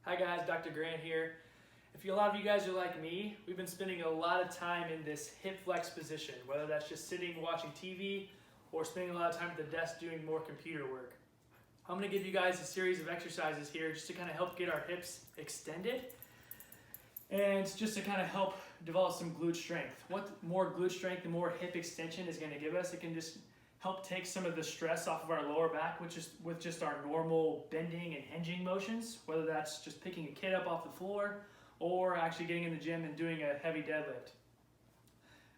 Hi guys, Dr. Grant here. If a lot of you guys are like me, we've been spending a lot of time in this hip flex position, whether that's just sitting watching TV or spending a lot of time at the desk doing more computer work. I'm going to give you guys a series of exercises here just to kind of help get our hips extended and just to kind of help develop some glute strength. What more glute strength and more hip extension is going to give us, it can just help take some of the stress off of our lower back with just our normal bending and hinging motions, whether that's just picking a kid up off the floor or actually getting in the gym and doing a heavy deadlift.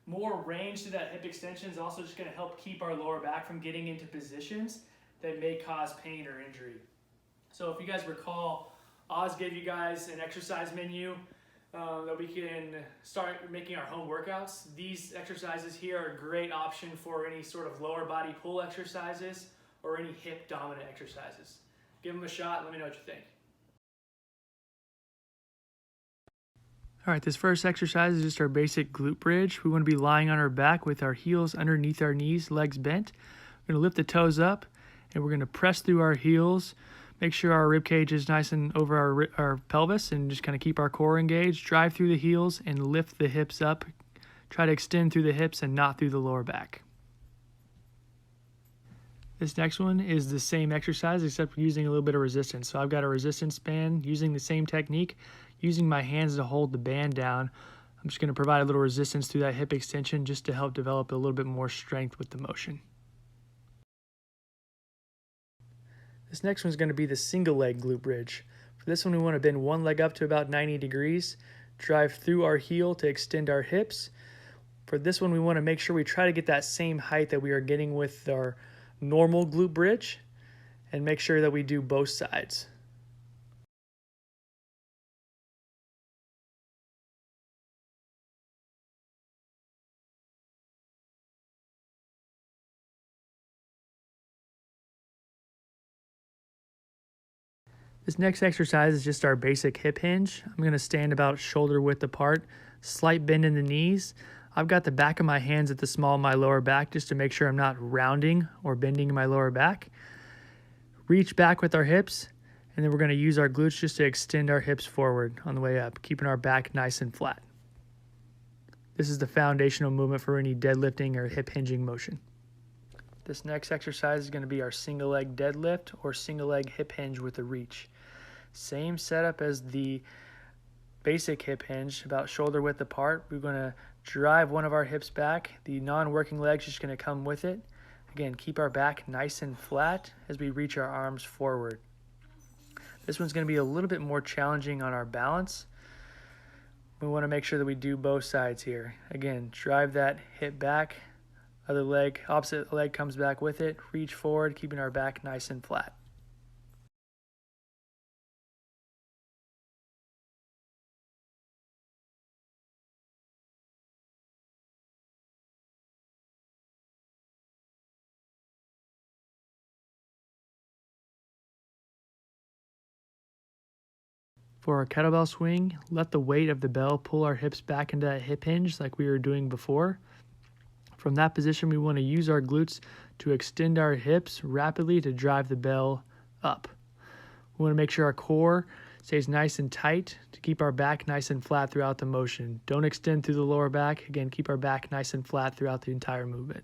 More range to that hip extension is also just going to help keep our lower back from getting into positions that may cause pain or injury. So if you guys recall, Oz gave you guys an exercise menu that we can start making our home workouts. These exercises here are a great option for any sort of lower body pull exercises or any hip dominant exercises. Give them a shot, let me know what you think. All right, this first exercise is just our basic glute bridge. We want to be lying on our back with our heels underneath our knees, legs bent. We're going to lift the toes up and we're going to press through our heels. Make sure our rib cage is nice and over our pelvis and just kind of keep our core engaged. Drive through the heels and lift the hips up. Try to extend through the hips and not through the lower back. This next one is the same exercise except using a little bit of resistance. So I've got a resistance band using the same technique, using my hands to hold the band down. I'm just going to provide a little resistance through that hip extension just to help develop a little bit more strength with the motion. This next one is going to be the single leg glute bridge. For this one, we want to bend one leg up to about 90 degrees, drive through our heel to extend our hips. For this one, we want to make sure we try to get that same height that we are getting with our normal glute bridge and make sure that we do both sides. This next exercise is just our basic hip hinge. I'm going to stand about shoulder width apart, slight bend in the knees. I've got the back of my hands at the small of my lower back just to make sure I'm not rounding or bending my lower back. Reach back with our hips, and then we're going to use our glutes just to extend our hips forward on the way up, keeping our back nice and flat. This is the foundational movement for any deadlifting or hip hinging motion. This next exercise is going to be our single leg deadlift or single leg hip hinge with a reach. Same setup as the basic hip hinge, about shoulder width apart. We're going to drive one of our hips back. The non-working leg's just going to come with it. Again, keep our back nice and flat as we reach our arms forward. This one's going to be a little bit more challenging on our balance. We want to make sure that we do both sides here. Again, drive that hip back. Other leg, opposite leg comes back with it. Reach forward, keeping our back nice and flat. For our kettlebell swing, let the weight of the bell pull our hips back into that hip hinge like we were doing before. From that position, we want to use our glutes to extend our hips rapidly to drive the bell up. We want to make sure our core stays nice and tight to keep our back nice and flat throughout the motion. Don't extend through the lower back. Again, keep our back nice and flat throughout the entire movement.